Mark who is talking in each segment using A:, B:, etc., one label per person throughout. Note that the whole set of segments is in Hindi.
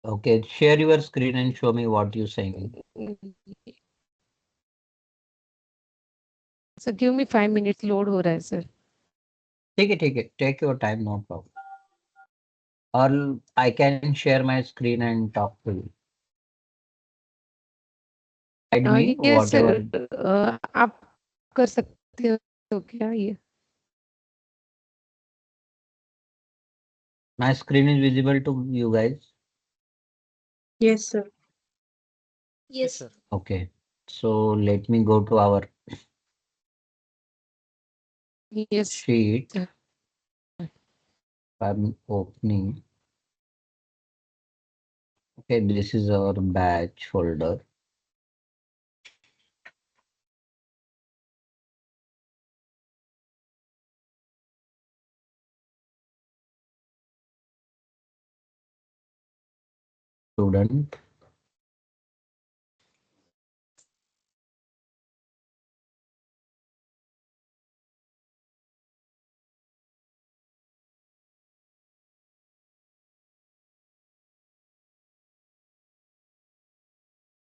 A: Okay, share your screen and show me what you're saying.
B: Sir give me 5 minutes, load हो रहा है सर.
A: ठीक है, take your time, no problem. और I can share my screen and talk to you. Guide me
B: yes sir,
A: whatever.
B: आप कर सकते हो क्या ये?
A: My screen is visible to you guys.
C: Yes, sir.
D: Yes, sir.
A: Okay, so let me go to our
B: yes
A: sheet.
B: sir.
A: I'm opening. Okay, this is our batch folder. Student.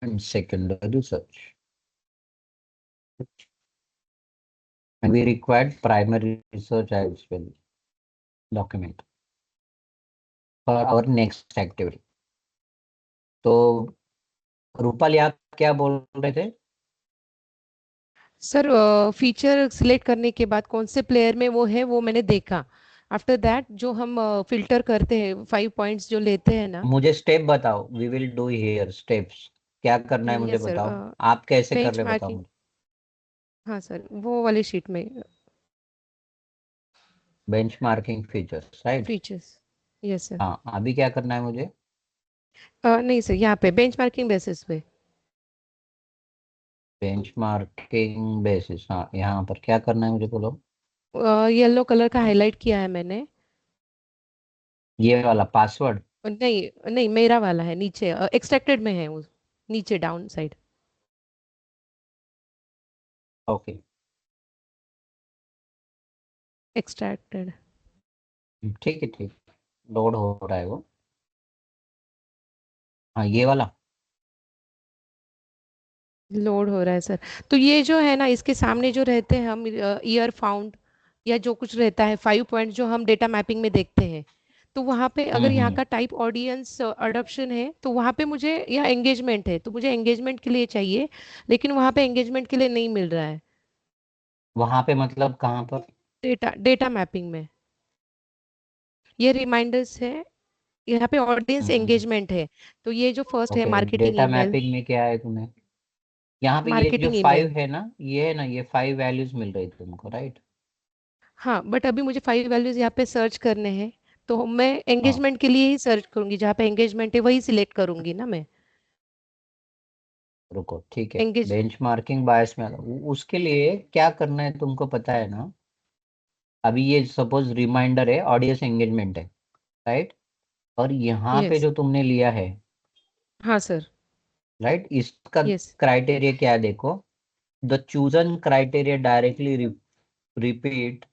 A: And secondary search. And we required primary research as well document for our next activity. तो रूपल आप क्या बोल रहे थे?
B: सर फीचर सिलेक्ट करने के बाद कौन से प्लेयर में वो है वो मैंने देखा. आफ्टर दैट जो हम फिल्टर करते हैं 5 पॉइंट्स जो लेते हैं ना.
A: मुझे स्टेप बताओ. We will do here steps. क्या करना है मुझे
B: यस सर.
A: बताओ. आप कैसे कर
B: बेंच
A: रहे बताओ
B: मार्किंग.
A: मुझे.
B: हाँ सर, वो वाली शीट में
A: benchmarking features right.
B: Features. Yes sir.
A: हाँ, अभी क्या करना है मुझे.
B: नहीं सर, यहाँ पे बेंच मार्किंग बेसिस पे.
A: Benchmarking basis. हाँ, यहाँ पर क्या करना है मुझे बोलो.
B: येलो कलर का हाईलाइट किया है मैंने.
A: ये वाला पासवर्ड.
B: नहीं नहीं, मेरा वाला है नीचे, एक्सट्रैक्टेड में है वो, नीचे डाउन साइड.
A: Okay,
B: extracted.
A: ठीक. लोड हो रहा है वो. हाँ, ये वाला.
B: लोड हो रहा है सर. तो ये जो है ना, इसके सामने जो रहते हैं हम ईयर फाउंड या जो कुछ रहता है 5 पॉइंट जो हम डेटा मैपिंग में देखते हैं. तो वहाँ पे अगर यहाँ
A: हम्म.
B: का टाइप ऑडियंस अडॉप्शन है तो वहाँ पे मुझे, या एंगेजमेंट है तो मुझे एंगेजमेंट के लिए चाहिए, लेकिन वहाँ पे एंगेजमेंट के लिए नहीं मिल रहा है.
A: वहां पे मतलब कहाँ पर.
B: डेटा डेटा मैपिंग में ये रिमाइंडर्स है, यहाँ पे ऑडियंस
A: हम्म.
B: एंगेजमेंट है. तो ये जो फर्स्ट है
A: okay,
B: marketing
A: data
B: email.
A: Mapping में क्या है तुम्हें. यहाँ पे ये जो
B: मार्केटिंग ईमेल.
A: 5 है ना, ये है ना, ये 5 वैल्यूज मिल रही तुमको राइट.
B: हाँ, बट अभी मुझे 5 वैल्यूज यहाँ पे सर्च करने हैं. तो मैं
A: हाँ,
B: एंगेजमेंट के लिए ही सर्च करूंगी, जहाँ पे एंगेजमेंट है वही सिलेक्ट करूंगी ना मैं.
A: रुको ठीक है.
B: एंगेज.
A: बेंचमार्किंग बायस में उसके लिए क्या करना है तुमको पता है ना. अभी ये सपोज रिमाइंडर है, ऑडियंस एंगेजमेंट है राइट. और यहाँ पे
B: यस.
A: जो तुमने लिया है
B: हाँ सर.
A: राइट, इसका
B: यस.
A: क्राइटेरिया क्या है देखो. The chosen criteria directly repeat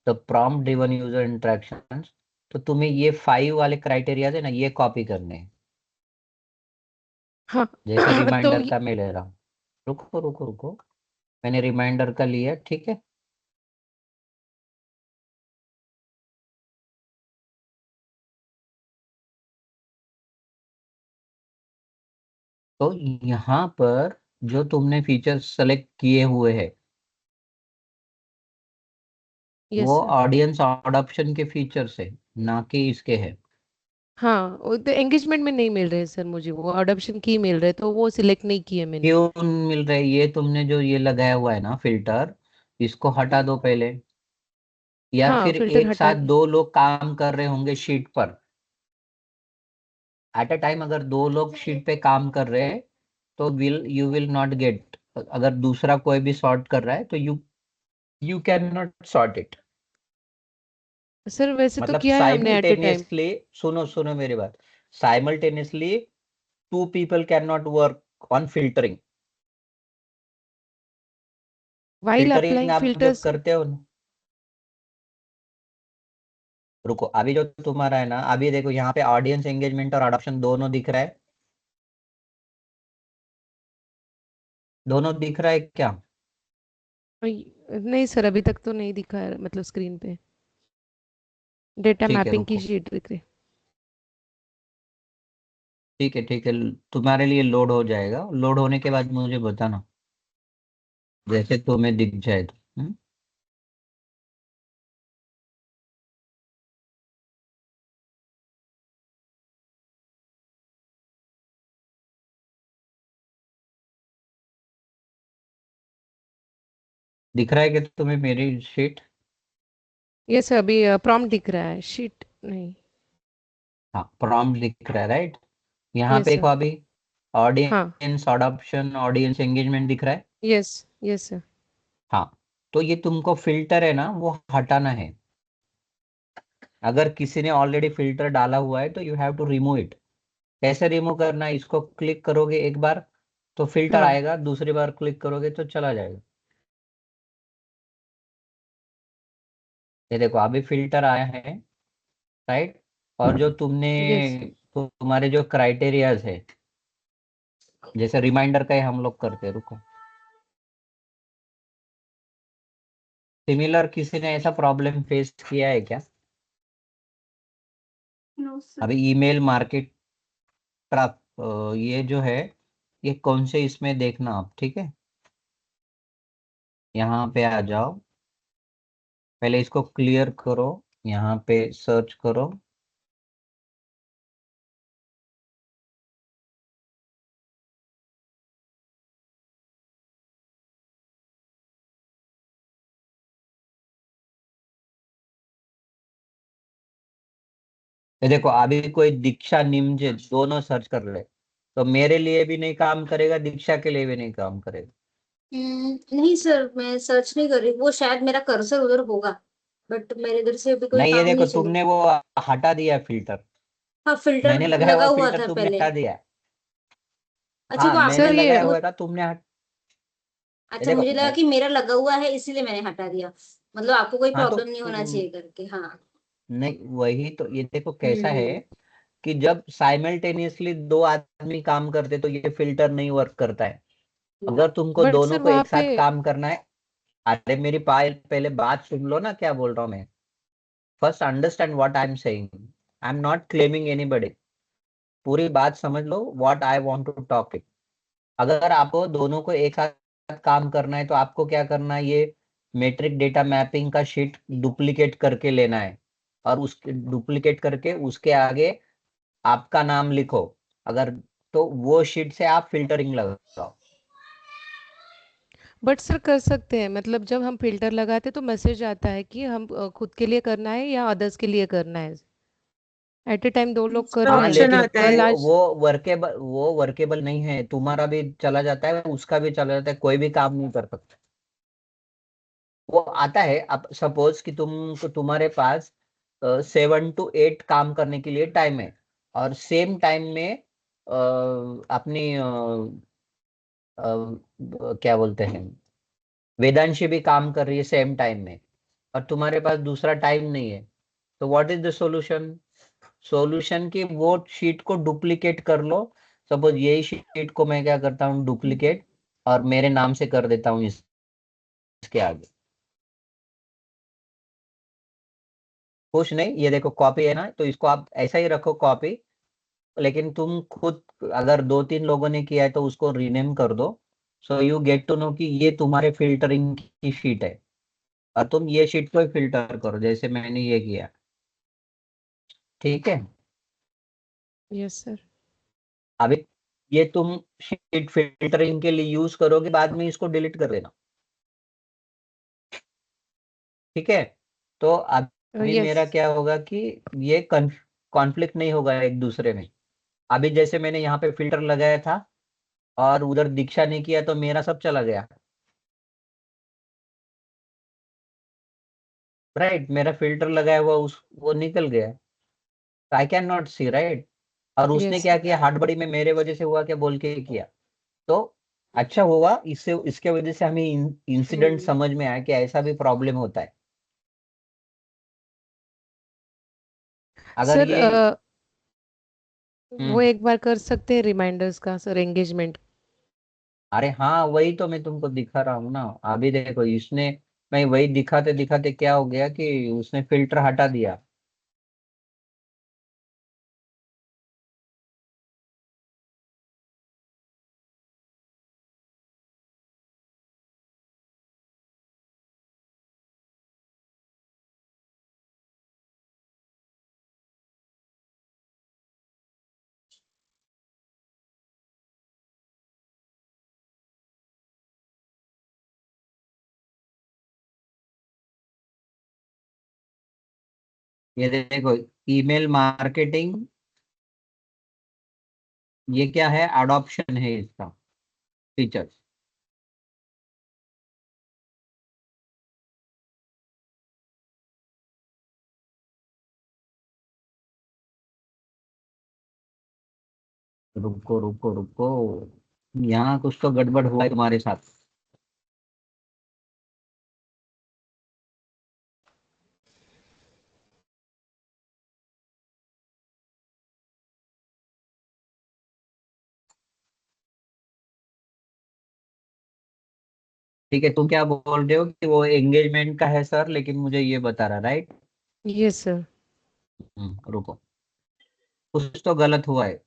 A: the prompt driven user interactions. तो तुम्हें ये 5 वाले क्राइटेरिया है ना, ये कॉपी करने हैं.
B: हाँ.
A: जैसे
B: तो
A: रिमाइंडर का मैं ले रहा हूँ. रुको. मैंने रिमाइंडर का लिया ठीक है. तो यहाँ पर जो तुमने फीचर सेलेक्ट किए हुए हैं
B: यस
A: वो
B: सर.
A: ऑडियंस अडॉप्शन के फीचर्स है, ना कि इसके है.
B: हाँ, वो तो एंगेजमेंट में नहीं मिल रहे सर मुझे, वो अडॉप्शन की मिल रहे, तो वो सिलेक्ट नहीं किए मैंने.
A: क्यों मिल रहा है. ये तुमने जो ये लगाया हुआ है ना फिल्टर, इसको हटा दो पहले. या
B: हाँ,
A: फिर
B: फिल्टर
A: एक
B: हटा
A: साथ
B: दी.
A: 2 लोग काम कर रहे होंगे शीट पर. एट अ टाइम अगर 2 लोग शीट पे काम कर रहे हैं तो यू विल नॉट गेट. अगर दूसरा कोई भी सॉर्ट कर रहा है तो you can not sort it.
B: Sir वैसे तो
A: मतलब
B: किया है हमने एट ए टाइम.
A: साइमल्टेनियसली. सुनो मेरी बात. Simultaneously 2 people can not work on filtering.
B: While
A: filtering
B: applying
A: आप जब
B: फिल्टर्स.
A: करते हो ना, रुको, अभी जो तुम्हारा है ना, अभी देखो यहाँ पे ऑडियंस एंगेजमेंट और अडॉप्शन दोनों दिख रहा है, दोनों दिख रहा है क्या?
B: नहीं सर, अभी तक तो नहीं दिखा है, मतलब स्क्रीन पे डेटा
A: ठीक है
B: मैपिंग की
A: रुको,
B: शीट दिख रही।
A: ठीक है ठीक है, तुम्हारे लिए लोड हो जाएगा, लोड होने के बाद मुझे बताना, जैसे तुम्हें दिख जाए तो। दिख रहा है कि तुम्हें मेरी शीट?
B: ये सर अभी प्रॉम्प्ट दिख रहा है, शीट नहीं।
A: हाँ, प्रॉम्प्ट दिख रहा है, राइट। यहाँ
B: यस
A: पे
B: सर।
A: देखो अभी,
B: हाँ।
A: ऑडियंस अडॉप्शन ऑडियंस एंगेजमेंट दिख रहा है।
B: यस। Yes sir.
A: हाँ, तो ये तुमको फिल्टर है ना, वो हटाना है। अगर किसी ने ऑलरेडी फिल्टर डाला हुआ है तो you have to remove it. कैसे रिमूव करना है, इसको क्लिक करोगे एक बार तो फिल्टर
B: हाँ।
A: आएगा, दूसरी बार क्लिक करोगे तो चला जाएगा। ये देखो अभी फिल्टर आया है, राइट। और जो तुमने,
B: यस।
A: तुम्हारे जो क्राइटेरियाज है, जैसे रिमाइंडर का ही हम लोग करते हैं, रुको। सिमिलर किसी ने ऐसा प्रॉब्लम फेस किया है क्या?
C: No sir.
A: अभी ईमेल मार्केट ये जो है, ये कौन से इसमें देखना आप, ठीक है। यहाँ पे आ जाओ, पहले इसको क्लियर करो, यहाँ पे सर्च करो। ये देखो अभी कोई दीक्षा निमजे दोनों सर्च कर ले, तो मेरे लिए भी नहीं काम करेगा, दीक्षा के लिए भी नहीं काम करेगा।
C: नहीं सर, मैं सर्च नहीं कर रही, वो शायद मेरा कर्सर उधर होगा, बट मेरे इधर से अभी कोई
A: नहीं, ये
C: काम
A: देखो
C: नहीं चल
A: तुमने वो हटा दिया फिल्टर,
C: रहा। हाँ, फिल्टर
A: मैंने लगाया
C: लगा
A: हुआ
C: हुआ
A: फिल्टर
C: था
A: तुमने
C: पहले।
A: हटा दिया।
C: अच्छा,
A: हाँ,
C: वो
A: मैंने
B: सर
C: आपने
B: ये
A: लगाया
C: वो,
A: हुआ था, तुमने ये
C: अच्छा,
A: देखो
C: मुझे लगा
A: मैं,
C: कि मेरा लगा हुआ है इसीलिए मैंने हटा दिया। मतलब आपको कोई
A: हाँ तो
C: प्रॉब्लम नहीं होना चाहिए करके, हाँ।
A: नहीं, वही तो, ये देखो कैसा है
C: हम्म।
A: कि जब साइमल्टेनियसली दो आदमी काम करते तो ये फिल्टर नहीं वर्क करता है। अगर तुमको
B: बट
A: दोनों
B: सर
A: को
B: वहाँ
A: एक
B: पे,
A: साथ काम करना है, अरे मेरी पहले बात सुन लो ना, क्या बोल रहा हूँ मैं। First understand what I am saying, I am not claiming anybody. पूरी बात समझ लो, what I want to talk it. अगर आपको दोनों को एक साथ काम करना है तो आपको क्या करना है, ये मेट्रिक डेटा मैपिंग का शीट डुप्लीकेट करके लेना है, और उसके डुप्लीकेट करके उसके आगे आपका नाम लिखो। अगर, तो वो शीट से आप फिल्टरिंग लगाओ।
B: बट सर कर सकते हैं, मतलब जब हम फिल्टर लगाते तो मैसेज आता है कि हम खुद के लिए करना है या अदर्स के लिए करना है। एट ए टाइम दो लोग कर
C: उसका
B: रहे
A: हाँ
B: हैं तो
C: ऑप्शन
A: लेकिन
C: आता
B: कल
C: है।
B: आज।
A: वो वर्केबल नहीं है, तुम्हारा भी चला जाता है, उसका भी चला जाता है, कोई भी काम नहीं कर सकता। वो आता है, अब सपोज कि तुम्हारे पास 7 to 8 काम करने के लिए टाइम है, और सेम टाइम में अपनी क्या बोलते हैं, वेदांशी भी काम कर रही है सेम टाइम में, और तुम्हारे पास दूसरा टाइम नहीं है, तो what is the solution? Solution की वो शीट को डुप्लीकेट कर लो। सपोज यही शीट को मैं क्या करता हूँ, डुप्लीकेट, और मेरे नाम से कर देता हूँ इसके आगे। कुछ नहीं, ये देखो कॉपी है ना, तो इसको आप ऐसा ही रखो कॉपी। लेकिन तुम खुद, अगर 2-3 लोगों ने किया है तो उसको रीनेम कर दो, so you get to know कि ये तुम्हारे फिल्टरिंग की शीट है, और तुम ये शीट को फिल्टर करो जैसे मैंने ये किया, ठीक है।
B: Yes sir.
A: अभी ये तुम शीट फिल्टरिंग के लिए यूज करोगे, बाद में इसको डिलीट कर देना, ठीक है। तो अभी
B: यस।
A: मेरा क्या होगा कि ये कॉन्फ्लिक्ट नहीं होगा एक दूसरे में। अभी जैसे मैंने यहाँ पे फिल्टर लगाया था और उधर दीक्षा ने किया, तो मेरा सब चला गया, राइट। मेरा फिल्टर लगाया हुआ उस वो निकल गया, I can not see, right. और उसने
B: यस।
A: क्या किया, हड़बड़ी में मेरे वजह से हुआ क्या बोल के किया, तो अच्छा हुआ, इससे इसके वजह से हमें इंसिडेंट
C: हम्म।
A: समझ में आया कि ऐसा भी प्रॉब्लम होता है। अगर
B: सर
A: ये
B: वो एक बार कर सकते हैं रिमाइंडर्स का सर, एंगेजमेंट।
A: अरे हाँ, वही तो मैं तुमको दिखा रहा हूँ ना। अभी देखो इसने, मैं वही दिखाते दिखाते क्या हो गया कि उसने फिल्टर हटा दिया। ये देखो, ईमेल मार्केटिंग, ये क्या है, अडॉप्शन है इसका फीचर। रुको रुको रुको, यहाँ कुछ तो गड़बड़ हुआ है तुम्हारे साथ। ठीक है, तुम क्या बोल रहे हो कि वो एंगेजमेंट का है सर, लेकिन मुझे ये बता रहा, राइट?
B: Yes sir.
A: रुको, कुछ तो गलत हुआ है।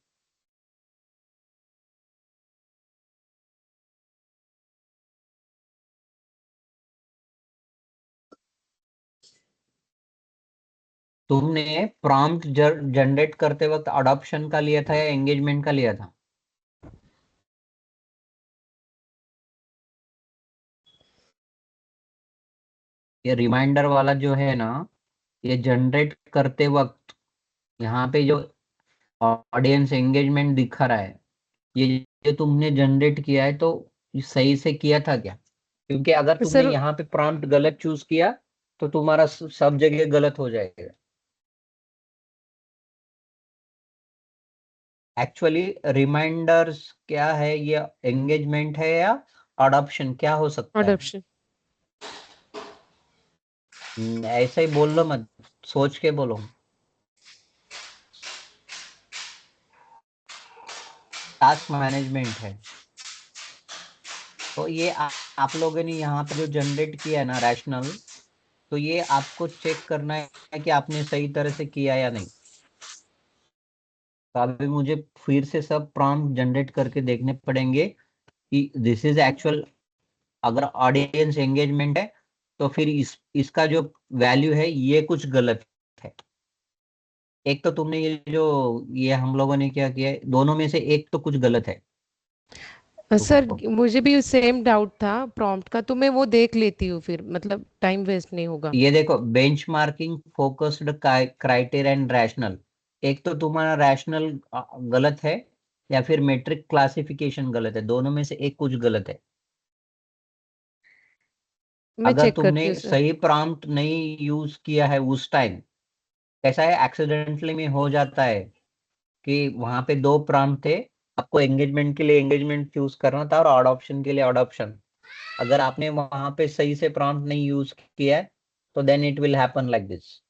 A: तुमने प्रॉम्प्ट जनरेट करते वक्त अडॉप्शन का लिया था या एंगेजमेंट का लिया था? ये रिमाइंडर वाला जो है ना, ये जनरेट करते वक्त यहाँ पे जो ऑडियंस एंगेजमेंट दिखा रहा है, ये जो तुमने जनरेट किया है, तो ये सही से किया था क्या? क्योंकि अगर तुमने
B: सर
A: यहाँ पे प्रॉम्प्ट गलत चूज किया तो तुम्हारा सब जगह गलत हो जाएगा। एक्चुअली रिमाइंडर्स क्या है, ये एंगेजमेंट है या अडॉप्शन, क्या हो सकता है?
B: अडॉप्शन।
A: ऐसा ही बोल लो मत, सोच के बोलो। टास्क मैनेजमेंट है। तो ये आप लोगों ने यहाँ पे जो जनरेट किया है ना रैशनल, तो ये आपको चेक करना है कि आपने सही तरह से किया या नहीं। तो अभी मुझे फिर से सब प्रॉम्प्ट जनरेट करके देखने पड़ेंगे कि दिस इज एक्चुअल। अगर ऑडियंस एंगेजमेंट है तो फिर इसका जो वैल्यू है ये कुछ गलत है। एक तो तुमने ये हम लोगों ने क्या किया है, दोनों में से एक तो कुछ गलत है।
B: सर
A: रुको,
B: मुझे भी सेम डाउट था प्रॉम्प्ट का, तो मैं वो देख लेती हूँ फिर, मतलब टाइम वेस्ट नहीं होगा।
A: ये देखो, benchmarking focused criteria and rational, एक तो तुम्हारा रैशनल गलत है या फिर मेट्रिक क्लासिफिकेशन गलत है, दोनों में से एक कुछ गलत है।
B: मैं
A: अगर
B: चेक
A: तुमने
B: करती हूँ सर।
A: सही प्रॉम्प्ट नहीं यूज किया है उस टाइम, ऐसा है एक्सीडेंटली में हो जाता है कि वहां पे दो प्रॉम्प्ट थे, आपको एंगेजमेंट के लिए एंगेजमेंट चूज करना था और अडॉप्शन के लिए अडॉप्शन। अगर आपने वहां पे सही से प्रॉम्प्ट नहीं यूज किया है तो then it will happen like this.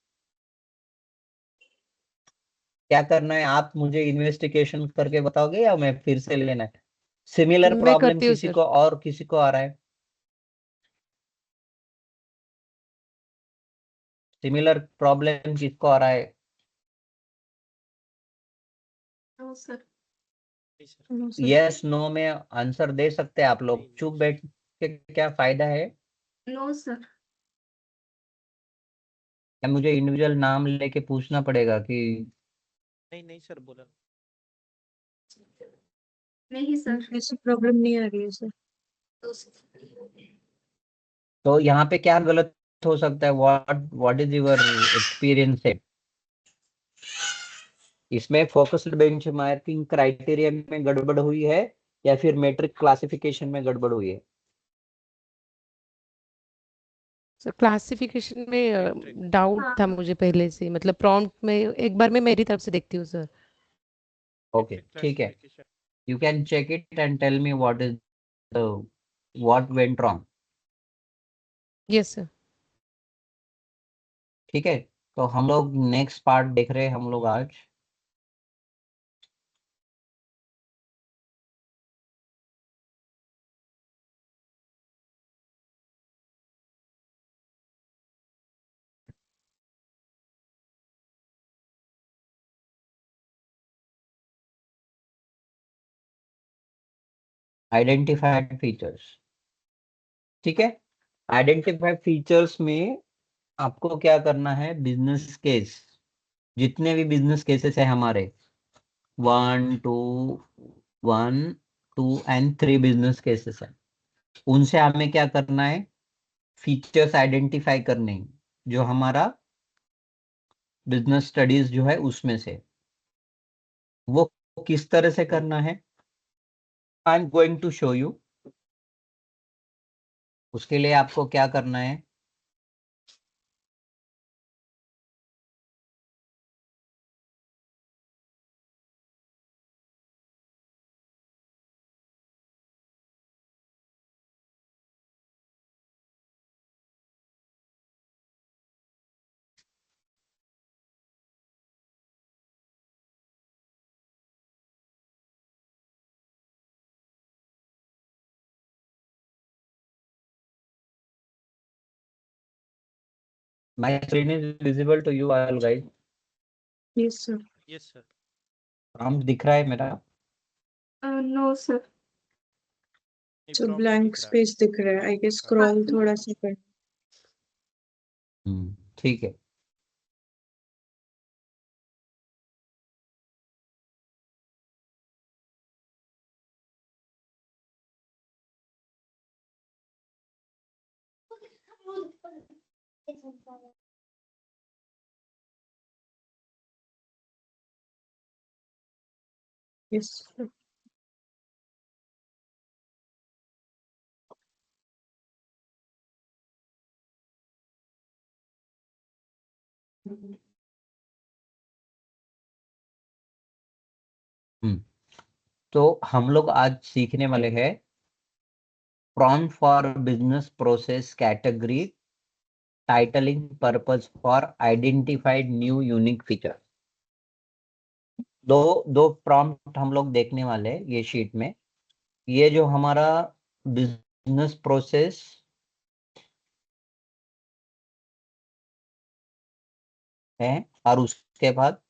A: क्या करना है, आप मुझे इन्वेस्टिगेशन करके बताओगे या मैं फिर से लेना है? सिमिलर
B: मैं
A: प्रॉब्लम
B: करती हूँ
A: किसी
B: सर।
A: को और किसी को आ रहा है? सिमिलर प्रॉब्लम किसको आ रहा है?
C: No sir.
D: जी sir.
C: No sir.
A: Yes no में आंसर दे सकते हैं आप लोग, चुप बैठ के क्या फायदा है?
C: No sir.
A: या मुझे इंडिविजुअल नाम लेके पूछना पड़ेगा कि?
D: नहीं नहीं सर, बोला।
C: नहीं सर।
E: ऐसी प्रॉब्लम नहीं आ रही है सर।
C: तो सर,
A: तो यहाँ पे क्या गलत हो सकता है? व्हाट इज योर एक्सपीरियंस है इसमें? फोकस्ड बेंचमार्किंग क्राइटेरिया में गड़बड़ हुई है या फिर मैट्रिक क्लासिफिकेशन में गड़बड़ हुई है?
B: Sir classification
D: Metric.
B: में डाउट
C: हाँ
B: था मुझे पहले से, मतलब प्रॉम्प्ट में एक बार मैं मेरी तरफ से देखती हूँ सर।
A: ओके,
D: Metric
A: ठीक है।
D: classification.
A: You can check it and tell me what went wrong.
B: Yes sir.
A: ठीक है, तो हम लोग नेक्स्ट पार्ट देख रहे हैं हम लोग आज। आइडेंटिफाइड फीचर्स, ठीक है। आइडेंटिफाइड फीचर्स में आपको क्या करना है, बिजनेस केस, जितने भी बिजनेस केसेस है हमारे, 1 2 1 2 एंड 3 बिजनेस केसेस है, उनसे हमें क्या करना है, फीचर्स आइडेंटिफाई करने हैं, जो हमारा बिजनेस स्टडीज जो है उसमें से। वो किस तरह से करना है, I am going to show you. उसके लिए आपको क्या करना है, my screen is visible to you all guys,
E: Yes, sir.
D: Yes sir.
A: Prompt दिख रहा है मेरा?
C: No sir.
E: So blank space दिख रहा है. I guess scroll थोड़ा सा कर.
A: ठीक है।
E: Yes, sir.
A: तो हम लोग आज सीखने वाले हैं prompt for business process category titling purpose for identified new unique feature. दो दो प्रॉम्प्ट हम लोग देखने वाले हैं ये शीट में। ये जो हमारा बिजनेस प्रोसेस है और उसके बाद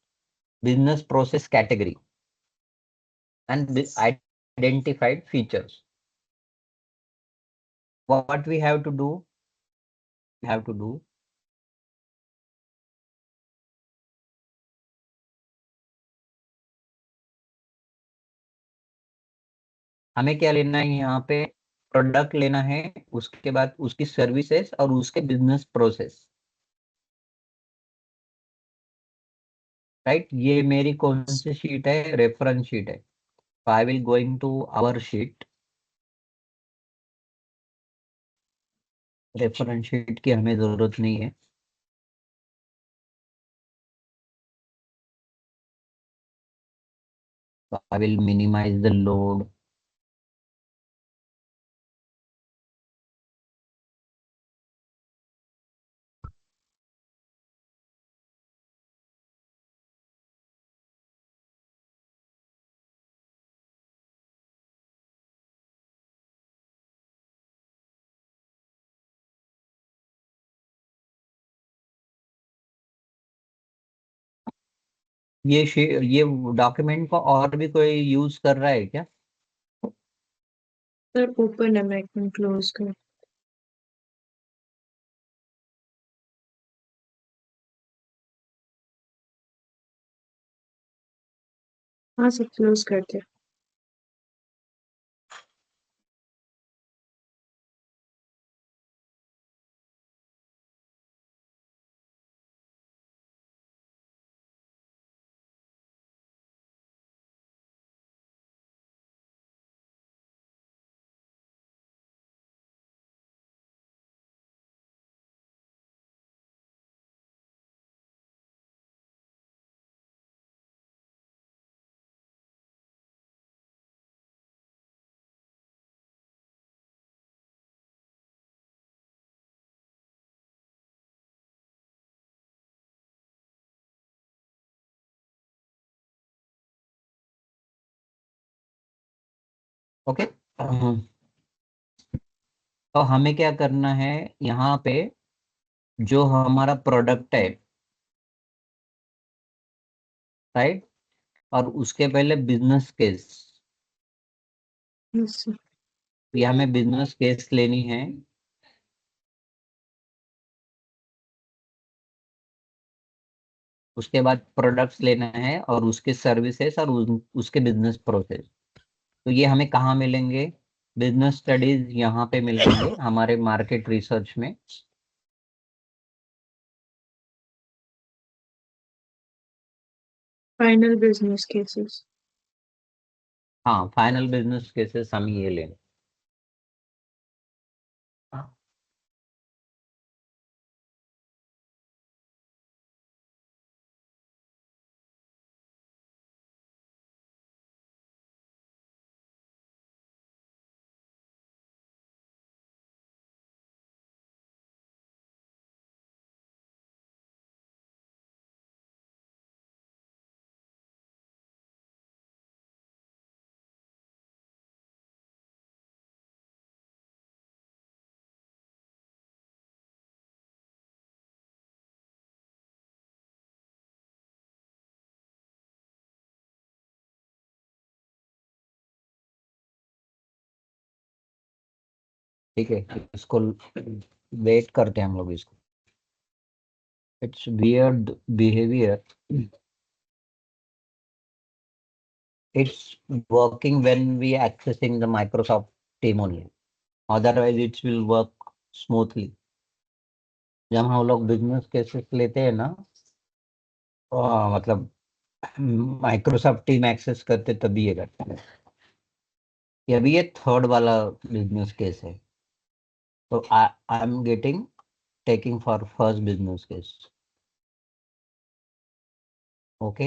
A: business process category and identified features, what we have to do, we have to do हमें क्या लेना है यहाँ पे, प्रोडक्ट लेना है, उसके बाद उसकी सर्विसेज और उसके बिजनेस प्रोसेस, राइट। ये मेरी कौन सी शीट है, रेफरेंस शीट है। I will going to our sheet, reference sheet की हमें जरूरत नहीं है। I will minimize the load. ये डॉक्यूमेंट को और भी कोई यूज कर रहा है क्या?
E: Sir, open है, मैं एकदम close कर. हाँ सर, close करते.
A: ओके। तो हमें क्या करना है यहाँ पे, जो हमारा प्रोडक्ट है, राइट, और उसके पहले बिजनेस केस,
E: Yes, sir.
A: ये हमें बिजनेस केस लेनी है। उसके बाद प्रोडक्ट्स लेना है और उसके सर्विसेज और उसके बिजनेस प्रोसेस। तो ये हमें कहाँ मिलेंगे? बिजनेस स्टडीज यहाँ पे मिलेंगे हमारे मार्केट रिसर्च में।
E: Final business cases.
A: हाँ, फाइनल बिजनेस केसेस हम ये लेंगे। ठीक है, इसको वेट करते हैं हम लोग इसको। It's weird behaviour, it's working when we accessing the Microsoft team only, otherwise it will work smoothly। जब हम लोग बिजनेस केसेस लेते हैं ना, मतलब माइक्रोसॉफ्ट टीम एक्सेस करते तभी ये करते हैं। ये अभी ये थर्ड वाला बिजनेस केस है, तो I am getting taking for first business case. Okay,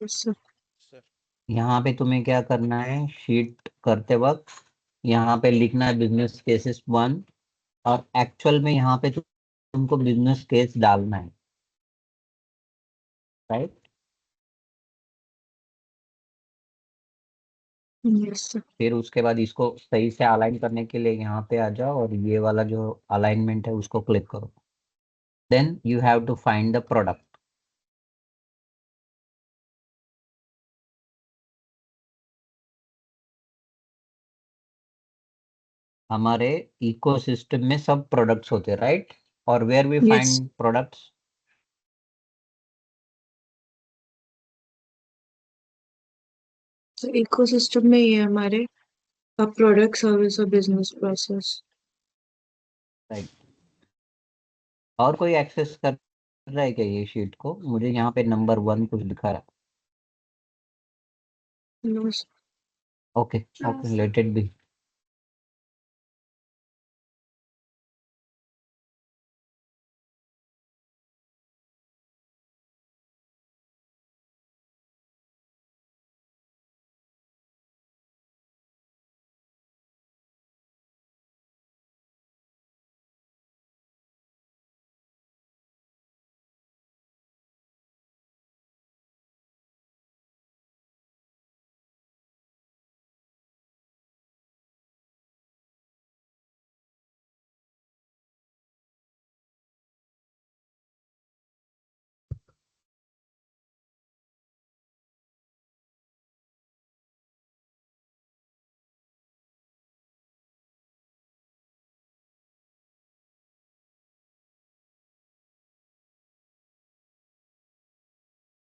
E: Yes, sir.
D: Sir
A: यहाँ पे तुम्हें क्या करना है, शीट करते वक्त यहाँ पे लिखना है बिजनेस केसेस 1, और एक्चुअल में यहाँ पे तुमको बिजनेस केस डालना है, राइट।
E: Yes, sir.
A: फिर उसके बाद इसको सही से अलाइन करने के लिए यहाँ पे आ जाओ और ये वाला जो अलाइनमेंट है उसको क्लिक करो। Then you have to find the product. हमारे इकोसिस्टम में सब प्रोडक्ट्स होते हैं, राइट, और where we
E: Yes.
A: Find products?
E: So ecosystem में ये हमारे प्रोडक्ट सर्विस और बिजनेस प्रोसेस।
A: राइट। और कोई एक्सेस कर रहा है क्या ये शीट को? मुझे यहाँ पे नंबर 1 कुछ दिखा रहा
E: नो
A: है। Okay okay, let it be.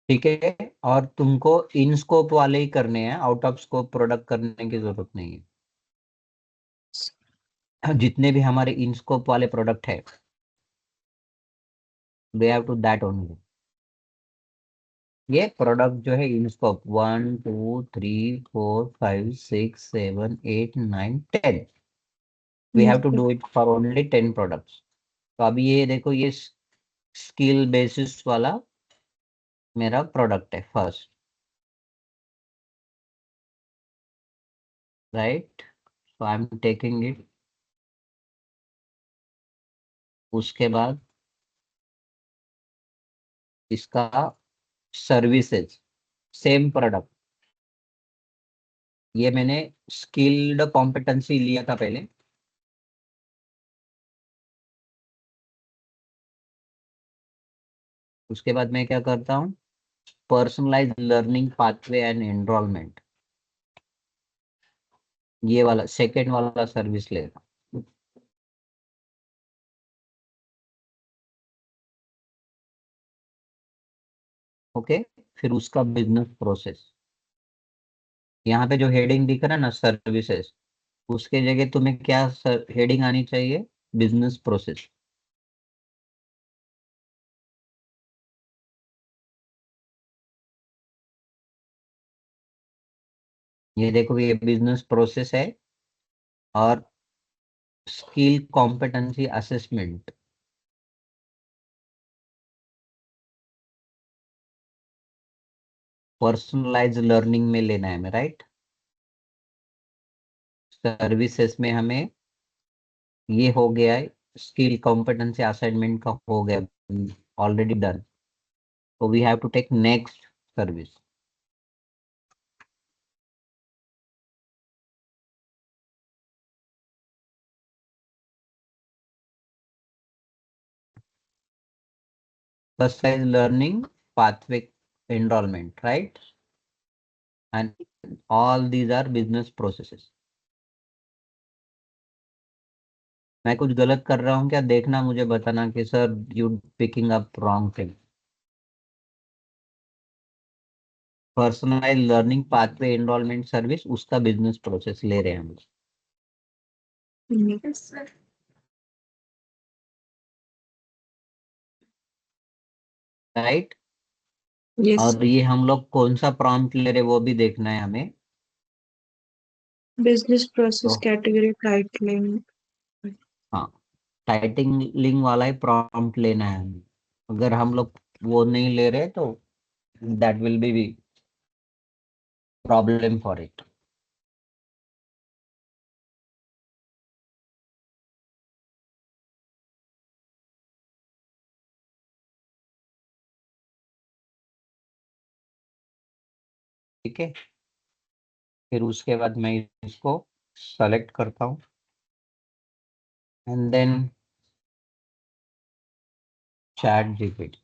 A: ठीक है, और तुमको इन स्कोप वाले ही करने हैं, आउट ऑफ स्कोप प्रोडक्ट करने की जरूरत नहीं है। जितने भी हमारे इन स्कोप वाले प्रोडक्ट है, they have to that only. ये प्रोडक्ट जो है in scope 1 2 3 4 5 6 7 8 9 10, we have to do it for only 10 products. तो अभी ये देखो, ये स्किल बेसिस वाला मेरा प्रोडक्ट है first, right. So I am taking it. उसके बाद इसका सर्विसेज, सेम प्रोडक्ट, ये मैंने स्किल्ड कॉम्पिटेंसी लिया था पहले, उसके बाद मैं क्या करता हूँ, personalize learning pathway and enrolment, ये वाला सेकेंड वाला सर्विस लेगा। ओके, फिर उसका बिजनेस प्रोसेस, यहाँ पे जो हेडिंग दिख रहा है ना सर्विसेज, उसके जगह तुम्हें क्या हेडिंग आनी चाहिए, बिजनेस प्रोसेस। ये देखो ये बिजनेस प्रोसेस है, और skill competency assessment, personalize learning में लेना है, राइट। सर्विसेज में हमें ये हो गया है, स्किल कॉम्पिटेंसी असाइनमेंट का हो गया, ऑलरेडी डन। तो we have to take next service. personalized learning pathway enrollment, right? And all these are business processes. मैं कुछ गलत कर रहा हूँ क्या, देखना, मुझे बताना कि sir you picking up wrong thing. Personalize learning pathway enrolment service, उसका बिजनेस प्रोसेस ले रहे हैं हम,
E: Yes, sir.
A: राइट।
E: Yes,
A: और ये हम लोग कौन सा प्रॉम्प्ट ले रहे हैं वो भी देखना है हमें।
E: business process
A: तो
E: category titling.
A: हाँ, टाइटिलिंग वाला ही प्रॉम्प्ट लेना है हमें। अगर हम लोग वो नहीं ले रहे तो that will be problem for it. ठीक है, फिर उसके बाद मैं इसको सेलेक्ट करता हूँ, एंड देन चैट जीपीटी।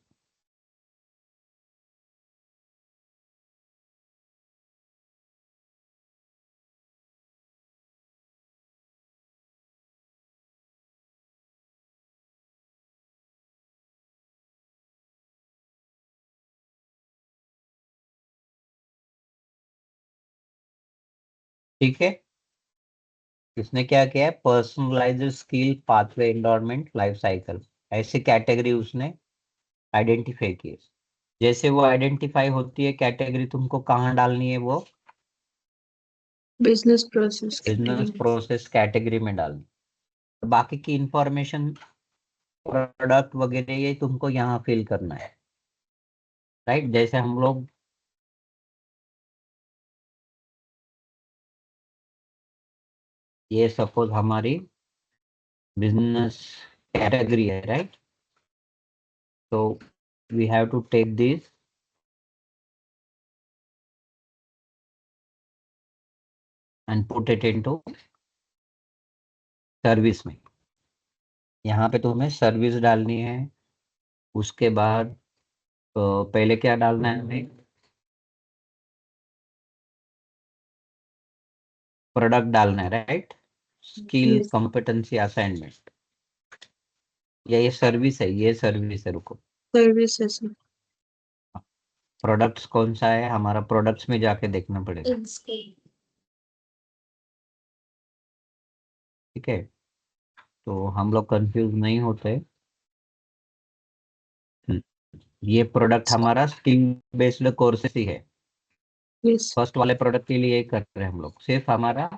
A: ठीक है, इसने क्या किया है, personalised skill pathway environment life cycle, ऐसे कैटेगरी उसने आइडेंटिफाई की है। जैसे वो आइडेंटिफाई होती है कैटेगरी, तुमको कहाँ डालनी है, वो
E: Business process
A: business
E: category.
A: Process category में डालनी। बाकी की इंफॉर्मेशन, प्रोडक्ट वगैरह, ये तुमको यहाँ फिल करना है, राइट। जैसे हम लोग ये सपोज हमारी बिजनेस कैटेगरी है, राइट। तो we have to take this and put it into service में। यहाँ पे तुम्हें सर्विस डालनी है, उसके बाद पहले क्या डालना है हमें, प्रोडक्ट डालना है, right. Skill
E: Yes,
A: competency assignment, या ये सर्विस है, ये सर्विस है, रुको।
E: services.
A: प्रोडक्ट्स कौन सा है हमारा, प्रोडक्ट्स में जाके देखना पड़ेगा,
C: इसके
A: ठीक है। तो हम लोग कंफ्यूज नहीं होते। ये प्रोडक्ट हमारा स्किल बेस्ड कोर्सेस ही है।
E: Yes.
A: फर्स्ट वाले प्रोडक्ट के लिए कर रहे हैं हम लोग, सिर्फ हमारा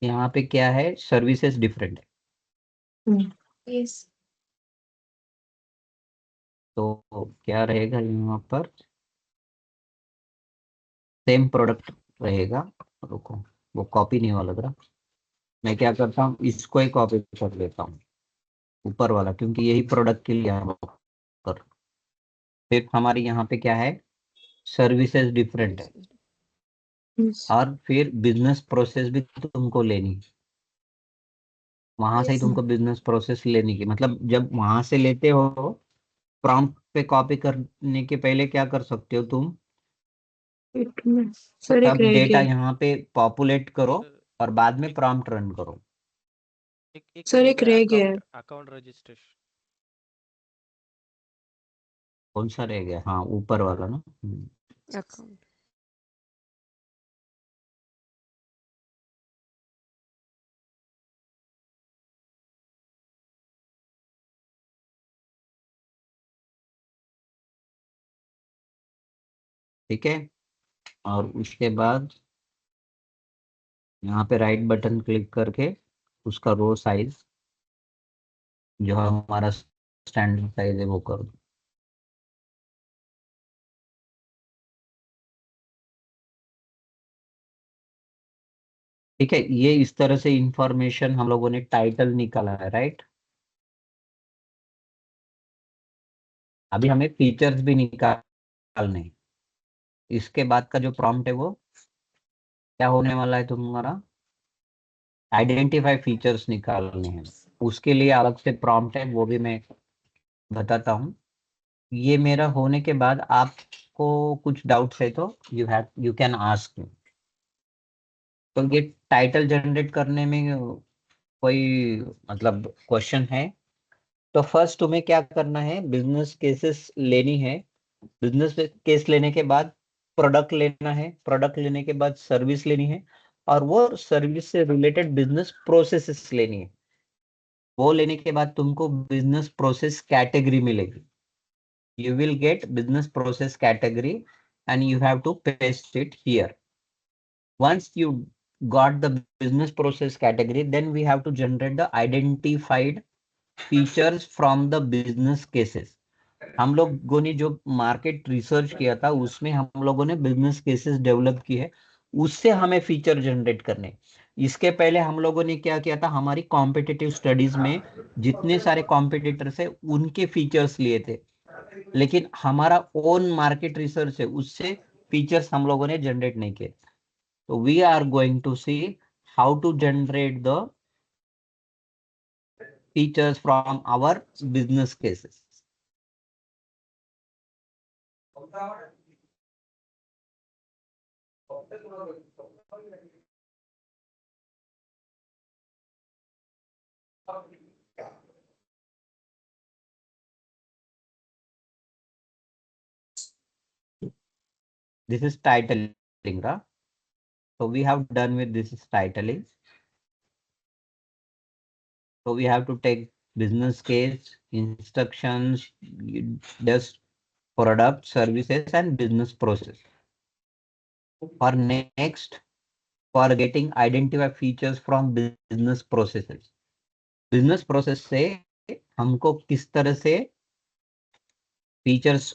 A: यहाँ पे क्या है, सर्विसेज डिफरेंट है।
E: Hmm.
C: यस
A: तो क्या रहेगा यहाँ पर, सेम प्रोडक्ट रहेगा। रुको, वो कॉपी नहीं हुआ लग रहा, मैं क्या करता हूँ, इसको ही कॉपी कर लेता हूँ, ऊपर वाला, क्योंकि यही प्रोडक्ट के लिए हम लोग कर। सिर्फ हमारी यहाँ पे क्या है, सर्विसेज डिफरेंट है।
E: Yes.
A: और फिर बिजनेस प्रोसेस भी तुमको लेनी है। वहां से ही
C: Yes.
A: तुमको बिजनेस प्रोसेस लेने की, मतलब जब वहां से लेते हो प्रॉम्प्ट पे कॉपी करने के पहले क्या कर सकते हो तुम,
E: एक में सर एक
A: सब
E: रह
A: डेटा
E: गया।
A: यहाँ पे पॉपुलेट करो
D: सर
A: और बाद में
D: एक
A: प्रॉम्प्ट रन करो।
D: एक
E: सर
D: रह
E: एक
D: गया
E: रह गया है।
D: Account registration.
A: कौन सा रह गया? हाँ, ऊपर वाला ना।
B: अकाउंट।
A: ठीक है, और उसके बाद यहाँ पे राइट बटन क्लिक करके उसका रो साइज जो हमारा स्टैंडर्ड साइज है वो कर दो। ठीक है, ये इस तरह से इंफॉर्मेशन हम लोगों ने टाइटल निकाला है, राइट। अभी हमें फीचर्स भी निकालने हैं। इसके बाद का जो प्रॉम्प्ट है वो क्या होने वाला है तुम्हारा, आइडेंटिफाई फीचर्स निकालने हैं। उसके लिए अलग से प्रॉम्प्ट है, वो भी मैं बताता हूँ। ये मेरा होने के बाद आपको कुछ डाउट्स है तो यू कैन आस्क। तो ये टाइटल जनरेट करने में कोई मतलब क्वेश्चन है? तो फर्स्ट तुम्हें क्या करना है, बिजनेस केसेस लेनी है। बिजनेस केस लेने के बाद प्रोडक्ट लेना है, प्रोडक्ट लेने के बाद सर्विस लेनी है, और वो सर्विस से रिलेटेड बिजनेस प्रोसेसेस लेनी है। वो लेने के बाद तुमको बिजनेस प्रोसेस कैटेगरी मिलेगी। You will get business process category and you have to paste it here. Once you got the business process category, then we have to generate the identified features from the business cases. हम लोगों ने जो मार्केट रिसर्च किया था उसमें हम लोगों ने बिजनेस केसेस डेवलप की है, उससे हमें फीचर जनरेट करने। इसके पहले हम लोगों ने क्या किया था, हमारी कॉम्पिटिटिव स्टडीज में जितने सारे कॉम्पिटिटर्स है उनके फीचर्स लिए थे, लेकिन हमारा ओन मार्केट रिसर्च है उससे फीचर्स हम लोगों ने जनरेट नहीं किए। तो we are going to see how to generate the features from our business cases. This is titling, right? So we have done with this is titling. So we have to take business case, instructions, just product, services, and business process. For next, for getting identify features from business processes. Business process से हमको किस तरह से फीचर्स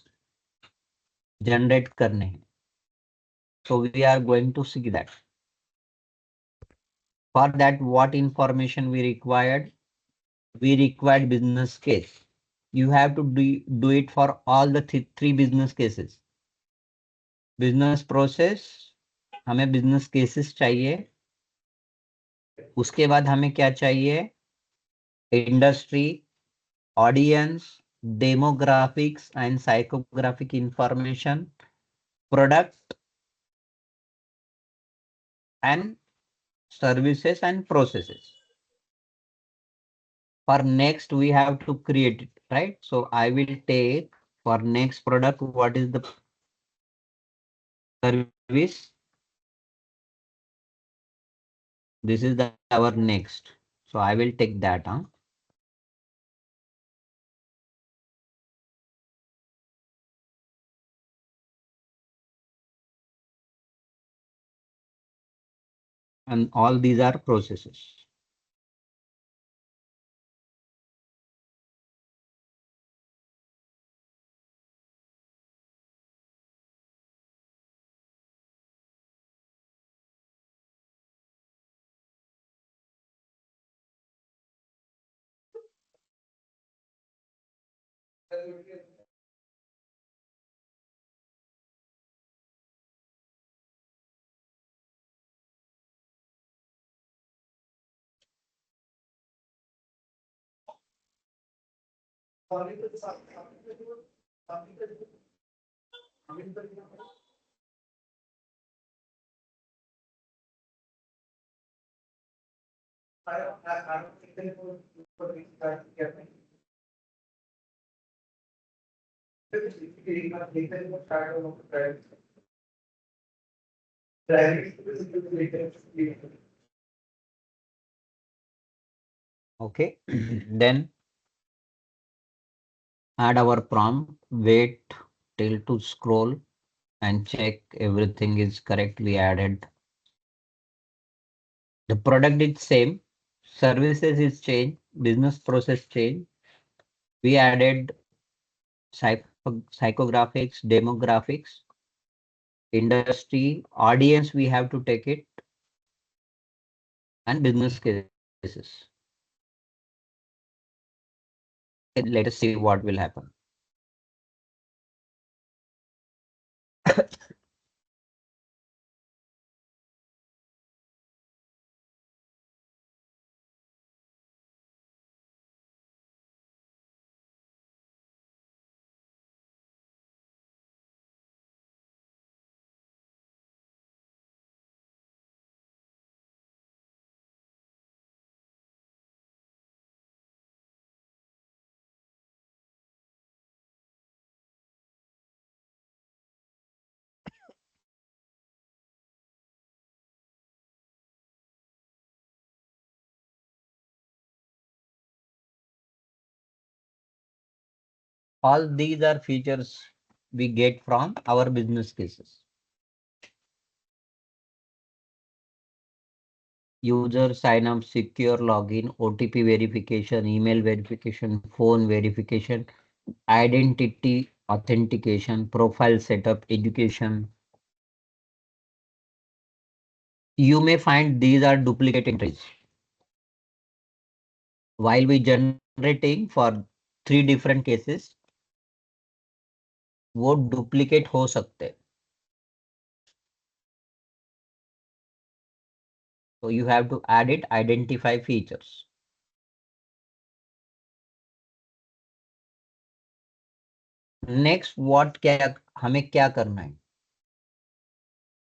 A: जनरेट करने हैं, so we are going to see that. For that, what information we required? We required business case. You have to do it for all the three business cases. Business process, हमें बिजनेस केसेस चाहिए। उसके बाद हमें क्या चाहिए, industry, audience, demographics and psychographic information, product and services and processes. For next, we have to create it, right? So I will take for next product, what is the service? This is our next. So I will take that. And all these are processes. Okay, then add our prompt, wait till to scroll and check everything is correctly added. The product is same, services is changed, business process change. We added psychographics, demographics, industry, audience we have to take it, and business cases. Let us see what will happen. All these are features we get from our business cases. User sign up, secure login, OTP verification, email verification, phone verification, identity authentication, profile setup, education. You may find these are duplicate entries. While we generating for 3 different cases, वो duplicate हो सकते हैं. So you have to add it, identify features. Next, what क्या हमें क्या करना है?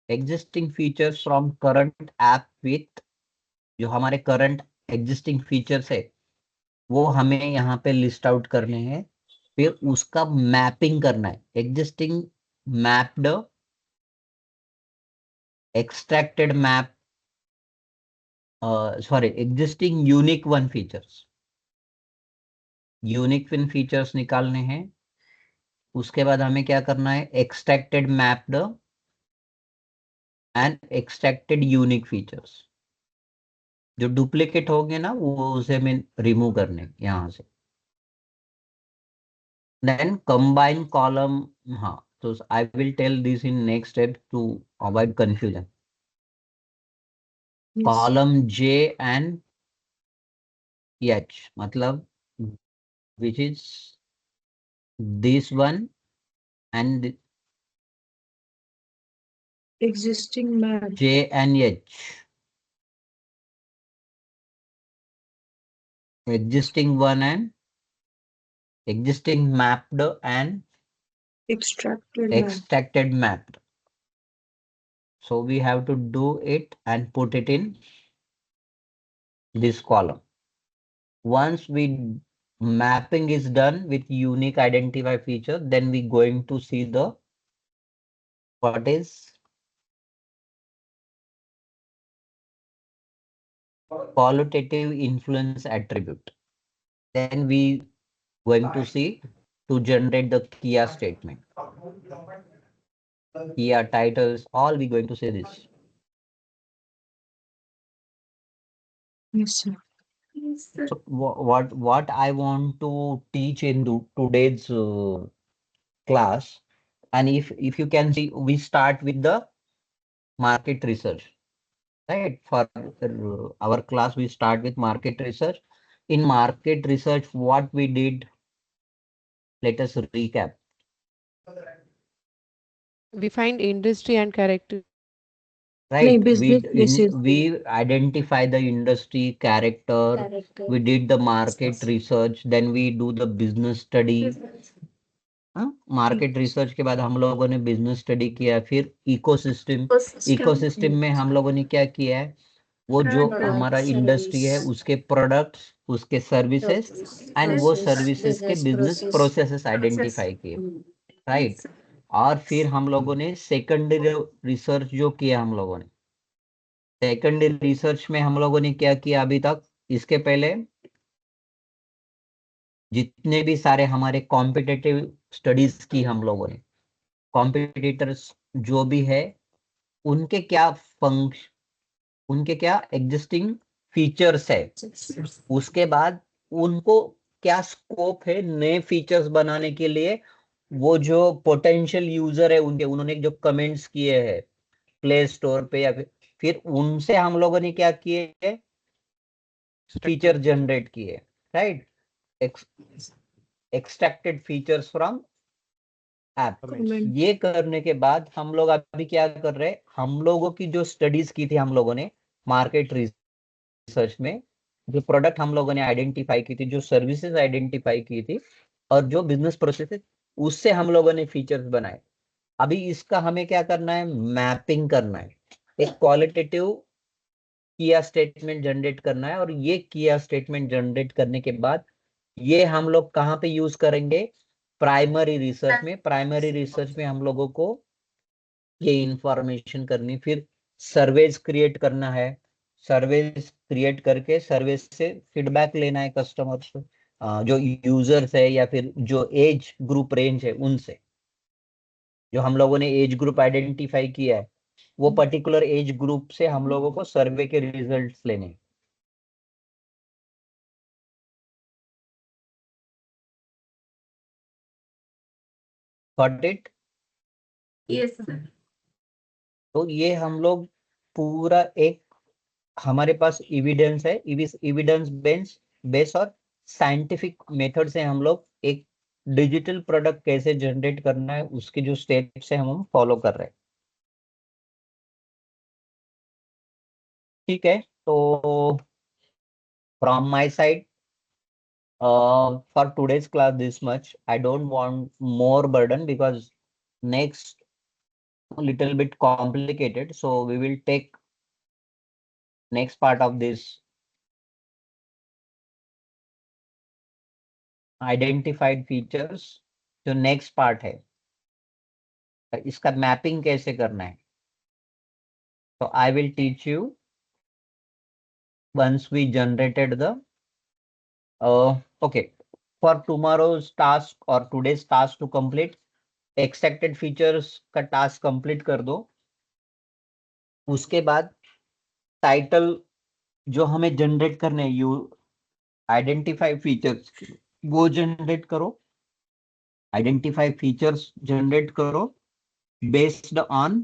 A: Existing features from current app with जो हमारे current existing features है वो हमें यहाँ पे लिस्ट आउट करने हैं. फिर उसका मैपिंग करना है. Existing mapped, extracted map, sorry, existing unique one features. Unique one features निकालने हैं. उसके बाद हमें क्या करना है? Extracted mapped and extracted unique features. जो डुप्लीकेट होंगे ना वो उसे मैं रिमूव करने यहाँ से. Then combine column. हाँ, तो I will tell this in next step to avoid confusion.
E: Yes.
A: Column J and H मतलब which is this one and
E: Existing map.
A: J and H. Existing one and existing mapped and
E: Extracted map.
A: extracted mapped. So we have to do it and put it in this column. Once we mapping is done with unique identify feature, then we going to see the what is qualitative influence attribute. Then we going to see to generate the Kia statement. Kia titles, all we going to say this.
E: Yes, sir.
C: Yes, sir.
A: So what I want to teach in today's class, and if you can see, we start with the market research, right? For our class, we start with market research. In market research, what we did, let us recap.
B: We find industry and character
E: नहीं,
A: right?
E: business cases.
A: We identify the industry character,
C: Character.
A: we did the market research, then we do the business study. Market research के बाद हम लोगों ने बिजनेस स्टडी किया, फिर इकोसिस्टम इकोसिस्टम में हम लोगों ने क्या किया है, वो जो हमारा इंडस्ट्री है उसके प्रोडक्ट्स, उसके सर्विसेज एंड वो सर्विसेज के बिजनेस प्रोसेसेस आइडेंटिफाई किए, राइट? और फिर हम लोगों ने सेकेंडरी रिसर्च जो किया, हम लोगों ने सेकेंडरी रिसर्च में हम लोगों ने क्या किया अभी तक, इसके पहले जितने भी सारे हमारे कॉम्पिटिटिव स्टडीज की हम लोगों ने, कॉम्पिटिटर्स जो भी है उनके क्या फंक्शन, उनके क्या एग्जिस्टिंग फीचर्स है, उसके बाद उनको क्या स्कोप है नए फीचर्स बनाने के लिए, वो जो पोटेंशियल यूजर है उनके, उन्होंने जो कमेंट्स किए हैं प्ले स्टोर पे, या फिर उनसे हम लोगों ने क्या किए, फीचर जनरेट किए, right? Extracted features from app.
E: Comment.
A: ये करने के बाद हम लोग अभी क्या कर रहे हैं, हम लोगों की जो स्टडीज की थी हम लोगों ने मार्केट रिसर्च में, जो प्रोडक्ट हम लोगों ने आइडेंटिफाई की थी, जो सर्विसेज आइडेंटिफाई की थी, और जो बिजनेस प्रोसेस, उससे हम लोगों ने फीचर्स बनाए। अभी इसका हमें क्या करना है, मैपिंग करना है, एक क्वालिटेटिव किया स्टेटमेंट जनरेट करना है। और ये किया स्टेटमेंट जनरेट करने के बाद ये हम लोग कहाँ पे यूज करेंगे, प्राइमरी रिसर्च में। प्राइमरी रिसर्च में हम लोगों को ये इंफॉर्मेशन करनी, फिर सर्वेज क्रिएट करना है, सर्वेज क्रिएट करके सर्वेज से फीडबैक लेना है कस्टमर से, जो यूजर्स है या फिर जो एज ग्रुप रेंज है उनसे, जो हम लोगों ने एज ग्रुप आइडेंटिफाई किया है, वो पर्टिकुलर एज ग्रुप से हम लोगों को सर्वे के रिजल्ट्स लेने हैं। Got it?
C: Yes, sir.
A: तो ये हम लोग पूरा एक, हमारे पास एविडेंस है, एविडेंस बेस और साइंटिफिक मेथड से हम लोग एक डिजिटल प्रोडक्ट कैसे जनरेट करना है उसके जो स्टेप्स है हम फॉलो कर रहे हैं। ठीक है, तो from my side for today's class this much. I don't want more burden because next a little bit complicated, so we will take next part of this identified features, जो नेक्स्ट पार्ट है इसका मैपिंग कैसे करना है, तो I will teach you once we generated the okay, for tomorrow's task or today's task to complete, extracted features का टास्क कंप्लीट कर दो। उसके बाद टाइटल जो हमें जनरेट करने, यू आइडेंटिफाई फीचर्स, वो जनरेट करो, आइडेंटिफाई फीचर्स जनरेट करो based on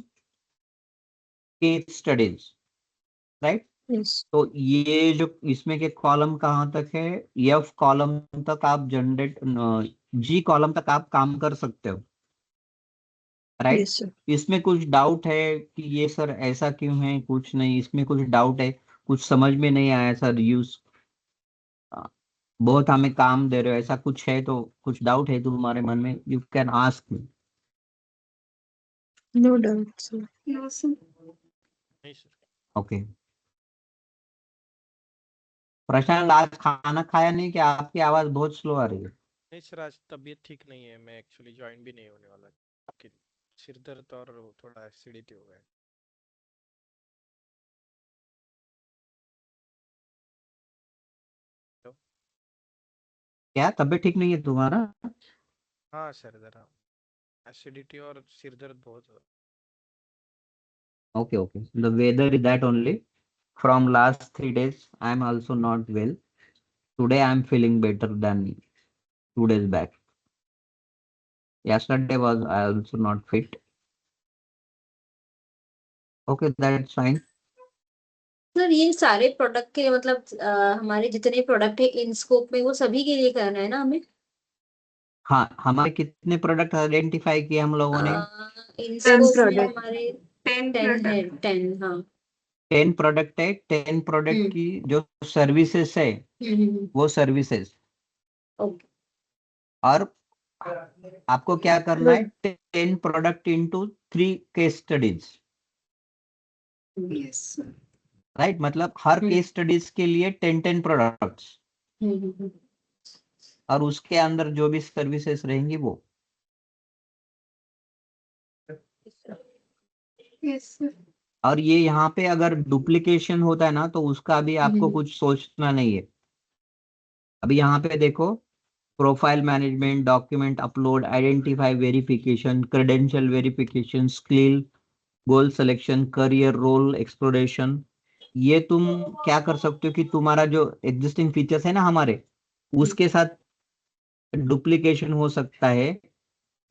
A: case studies, right?
E: Yes.
A: तो ये जो इसमें के कॉलम कहाँ तक है, एफ कॉलम तक आप जनरेट, जी कॉलम तक आप काम कर सकते हो, राइट?
E: Yes, sir.
A: इसमें कुछ डाउट है कि ये सर ऐसा क्यों है, कुछ नहीं, इसमें कुछ डाउट है, कुछ समझ में नहीं आया सर, यूज बहुत हमें काम दे रहे हो, ऐसा कुछ है तो, कुछ डाउट है तुम्हारे मन में, you can ask me.
E: No doubt, sir.
C: No, sir.
D: नहीं सर,
A: ओके, प्रशांत आज खाना खाया नहीं क्या? आपकी आवाज बहुत स्लो आ रही है।
D: नहीं सर, आज तबीयत ठीक नहीं है, मैं एक्चुअली ज्वाइन भी नहीं होने वाला, कि सिर दर्द और थोड़ा एसिडिटी हो गया।
A: क्या तबीयत ठीक नहीं है तुम्हारा?
D: हाँ सर, जरा एसिडिटी और सिर दर्द बहुत हो।
A: Okay, okay. The weather is that only. From last 3 days, I am also not well. Today I am feeling better than 2 days back. Yesterday was I also not fit. Okay, that's fine.
C: Sir ये सारे प्रोडक्ट के लिए मतलब हमारे जितने प्रोडक्ट है इन स्कोप में वो सभी के लिए करना है ना हमें?
A: हाँ, हमारे कितने प्रोडक्ट आइडेंटिफाई किए हम लोगों ने?
C: इन
E: 10
C: स्कोप में
E: product.
C: हमारे
E: 10
C: 10 है,
E: product
C: 10, हाँ।
A: 10 प्रोडक्ट है, 10 प्रोडक्ट
C: हम्म।
A: की जो सर्विसेज है वो सर्विसेज,
C: ओके।
A: और आपको क्या करना है, 10 product into 3 case studies,
E: yes sir.
A: Right. मतलब हर
C: हम्म।
A: केस स्टडीज के लिए 10 प्रोडक्ट्स,
C: हम्म।
A: और उसके अंदर जो भी सर्विसेज रहेंगी वो।
E: yes sir.
A: और ये यहाँ पे अगर डुप्लीकेशन होता है ना तो उसका भी आपको कुछ सोचना नहीं है। अभी यहाँ पे देखो, profile management, document upload, identify verification, credential verification, skill, goal selection, career role exploration, ये तुम क्या कर सकते हो कि तुम्हारा जो एग्जिस्टिंग फीचर्स है ना हमारे, उसके साथ डुप्लीकेशन हो सकता है।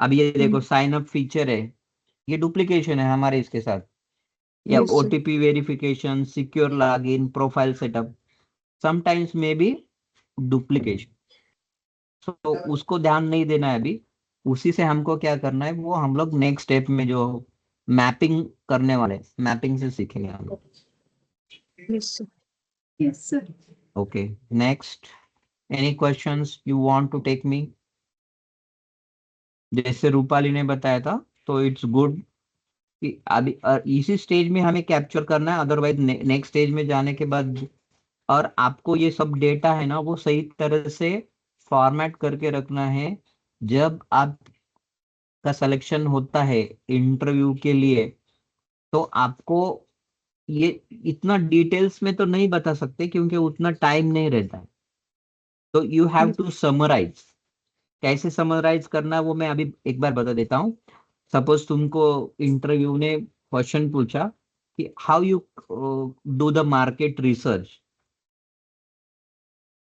A: अब ये देखो साइन अप फीचर है, ये डुप्लीकेशन है हमारे इसके साथ, या
E: Yes, sir.
A: OTP verification, secure login, profile setup, sometimes में भी डुप्लीकेशन। तो उसको ध्यान नहीं देना है अभी, उसी से हमको क्या करना है वो हम लोग नेक्स्ट स्टेप में जो मैपिंग करने वाले, मैपिंग से सीखेंगे हम लोग।
E: Yes sir. Yes sir.
A: Okay, next, any questions you want to take me? जैसे रूपाली ने बताया था, तो इट्स गुड कि अभी इसी स्टेज में हमें कैप्चर करना है, अदरवाइज नेक्स्ट स्टेज में जाने के बाद, और आपको ये सब डेटा है ना वो सही तरह से फॉर्मेट करके रखना है। जब आपका सिलेक्शन होता है इंटरव्यू के लिए, तो आपको ये इतना डिटेल्स में तो नहीं बता सकते क्योंकि उतना टाइम नहीं रहता है। तो यू हैव टू समराइज। कैसे समराइज करना है वो मैं अभी एक बार बता देता हूँ। सपोज तुमको इंटरव्यू ने क्वेश्चन पूछा कि how you do the market research,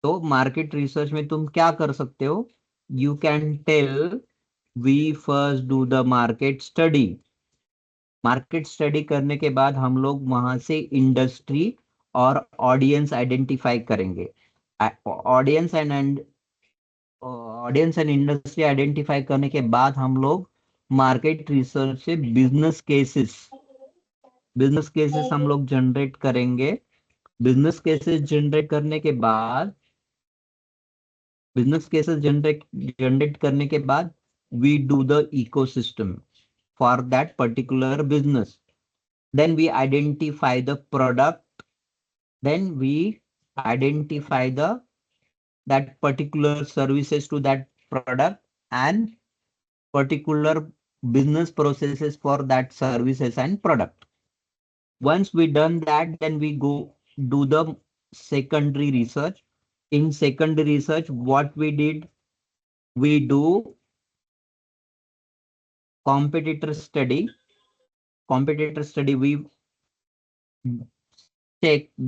A: तो मार्केट रिसर्च में तुम क्या कर सकते हो, you can tell we first do the market study. Market study करने के बाद हम लोग वहां से इंडस्ट्री और ऑडियंस आइडेंटिफाई करेंगे। ऑडियंस एंड इंडस्ट्री आइडेंटिफाई करने के बाद हम लोग मार्केट रिसर्च से बिजनेस केसेस हम लोग जनरेट करेंगे। बिजनेस केसेस जनरेट करने के बाद, बिजनेस केसेस जनरेट करने के बाद we do the ecosystem for that particular business, then we identify the product, then we identify the that particular services to that product, and particular business processes for that services and product. Once we done that, then we go do the secondary research. In secondary research, what we did, we do competitor study. We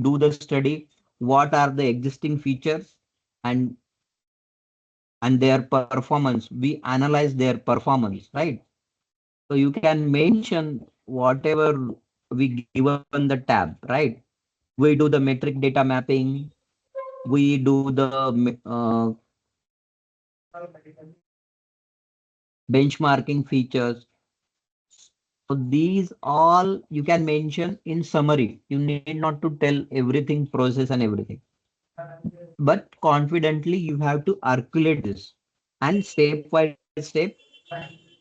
A: do the study, what are the existing features and their performance. We analyze their performance, right? So you can mention whatever we given the tab, right? We do the metric data mapping, we do the benchmarking features. So these all you can mention in summary. You need not to tell everything, process and everything, but confidently you have to articulate this, and step by step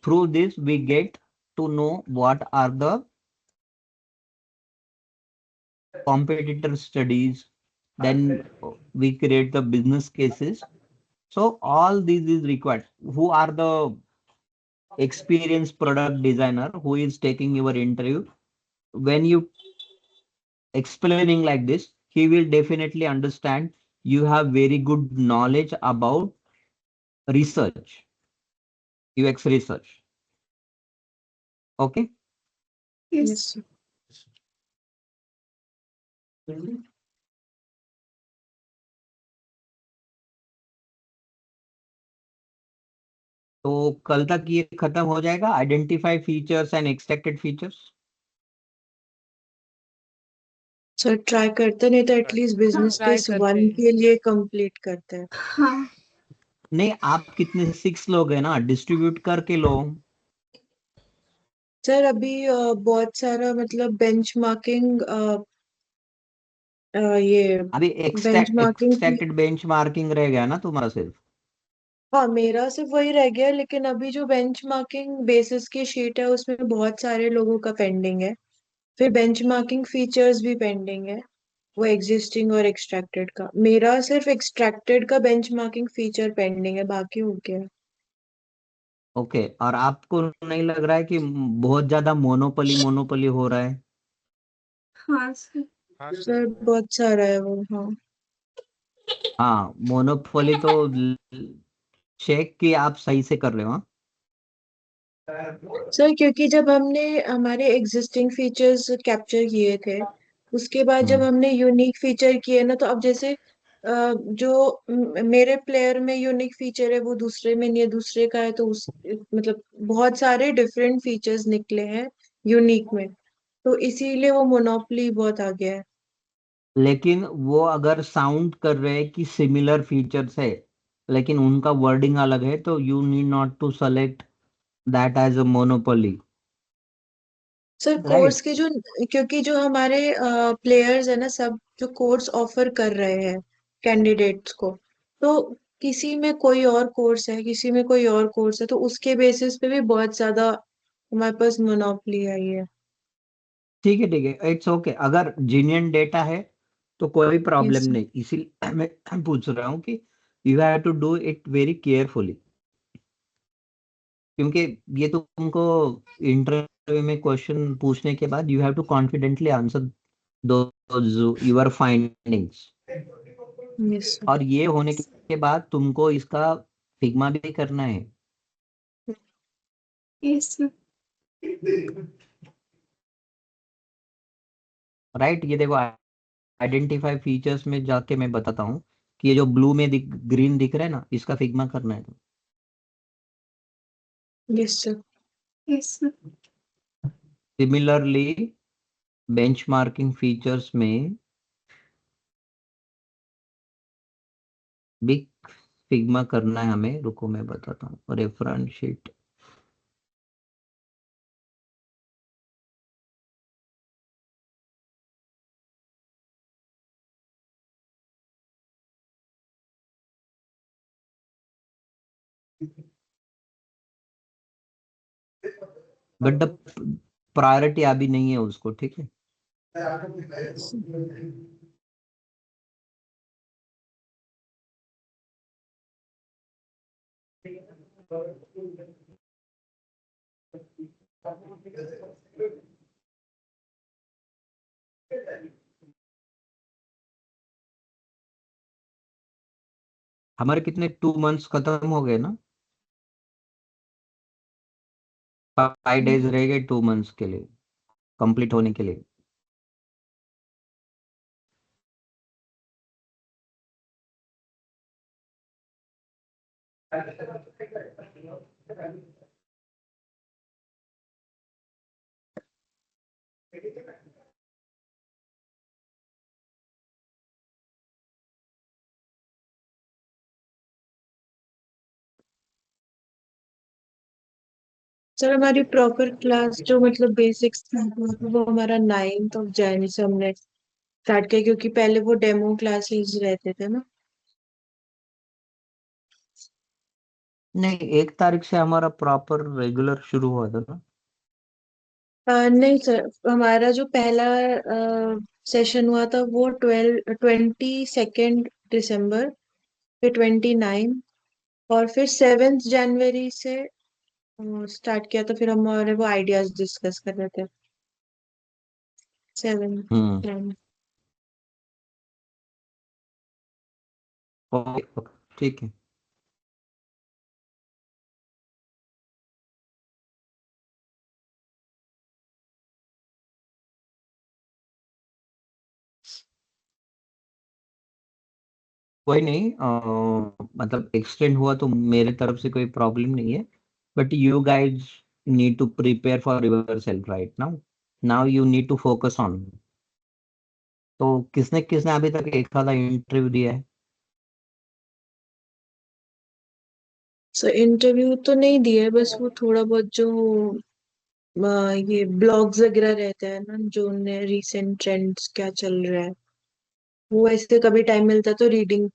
A: through this we get to know what are the competitor studies, then we create the business cases. So all these is required. Who are the experienced product designer who is taking your interview? When you explaining like this, he will definitely understand you have very good knowledge about research, UX research. Okay.
E: Yes sir.
A: तो कल तक ये खत्म हो जाएगा, identify features and extracted features.
E: Sir try करते नहीं तो एटलीस्ट बिजनेस
B: Try
E: केस
B: करते
E: 1
B: हैं।
E: के लिए कंप्लीट करते हैं। हाँ
A: नहीं, आप कितने 6 लोग हैं ना, डिस्ट्रीब्यूट करके लो।
E: सर अभी बहुत सारा मतलब बेंचमार्किंग ये
A: अभी
E: बेंचमार्किंग की।
A: एक्सट्रैक्टेड बेंचमार्किंग रह गया ना तुम्हारा सिर्फ?
E: हाँ मेरा सिर्फ वही रह गया, लेकिन अभी जो बेंचमार्किंग बेसिस की शीट है उसमें बहुत सारे लोगों का पेंडिंग है। फिर बेंचमार्किंग फीचर्स भी पेंडिंग है, वो एग्जिस्टिंग और एक्सट्रैक्टेड का। मेरा सिर्फ एक्सट्रैक्टेड का बेंचमार्किंग फीचर पेंडिंग है, बाकी हो गया है।
A: ओके, और आपको नहीं लग रहा है कि बहुत ज्यादा मोनोपोली मोनोपोली हो रहा है?
C: हाँ सर।
D: हाँ
E: सर
D: सर।
E: बहुत सारा है वो, हाँ।
A: हाँ, मोनोपोली तो चेक कि आप सही से कर रहे हो, हाँ?
E: सर क्योंकि जब हमने हमारे एग्जिस्टिंग फीचर्स कैप्चर किए थे, उसके बाद जब
A: हम्म।
E: हमने यूनिक फीचर किए ना, तो अब जैसे जो मेरे प्लेयर में यूनिक फीचर है वो दूसरे में नहीं है, दूसरे का है तो उस मतलब बहुत सारे डिफरेंट फीचर्स निकले हैं यूनिक में, तो इसीलिए वो मोनोपोली बहुत आ गया है।
A: लेकिन वो अगर साउंड कर रहे हैं कि सिमिलर फीचर्स है लेकिन उनका वर्डिंग अलग है, तो you need not to select that as a monopoly,
E: sir course
A: right?
E: के जो, क्योंकि जो हमारे प्लेयर्स है ना, सब जो कोर्स ऑफर कर रहे हैं कैंडिडेट्स को, तो किसी में कोई और कोर्स है, किसी में कोई और कोर्स है, तो उसके बेसिस पे भी बहुत ज्यादा हमारे पास मोनोपोली आई है।
A: ठीक है, ठीक है, इट्स ओके। अगर जीनियन डेटा है तो कोई प्रॉब्लम
E: यस।
A: नहीं, इसीलिए मैं पूछ रहा हूँ कि you have to do it very carefully, क्योंकि ये तुमको इंटरव्यू में क्वेश्चन पूछने के बाद you have to confidently answer those your findings.
E: Yes.
A: और ये होने के बाद तुमको इसका फिग्मा भी करना है,
C: यस सर।
A: राइट? ये देखो, आइडेंटिफाई फीचर्स में जाके मैं बताता हूँ कि ये जो ब्लू में ग्रीन दिख रहा है ना, इसका फिग्मा करना है।
E: Yes sir.
C: Yes sir.
A: Similarly benchmarking features में भी फिग्मा करना है हमें। रुको मैं बताता हूँ, reference sheet. But the priority अभी नहीं है उसको, ठीक है? हमारे कितने 2 मंथ्स खत्म हो गए ना? 5 डेज रह गए 2 मंथ्स के लिए कंप्लीट होने के लिए।
E: सर हमारी प्रॉपर क्लास जो मतलब बेसिक्स था वो हमारा 9 से हमने स्टार्ट किया, क्योंकि पहले वो डेमो क्लासेस रहते थे ना।
A: नहीं, 1 तारीख से हमारा प्रॉपर रेगुलर शुरू हुआ था ना?
E: नहीं सर, हमारा जो पहला सेशन हुआ था वो 22 दिसंबर, फिर 29, और फिर 7 जनवरी से स्टार्ट किया था। फिर हमारे वो आइडियाज डिस्कस कर रहे थे। सेवन।
A: हम्म। ओके, ओके, ठीक है। कोई नहीं, मतलब एक्सटेंड हुआ तो मेरे तरफ से कोई प्रॉब्लम नहीं है, but you guys need to prepare for your self right now. Now you need to focus on. तो किसने किसने अभी तक एक आधा इंटरव्यू दिया है?
E: सो इंटरव्यू तो नहीं दिया है, बस वो थोड़ा बहुत जो ये ब्लॉग्स वगैरह रहते हैं ना, जो उनने रिसेंट ट्रेंड्स क्या चल रहा है, वो ऐसे कभी टाइम मिलता है तो रीडिंग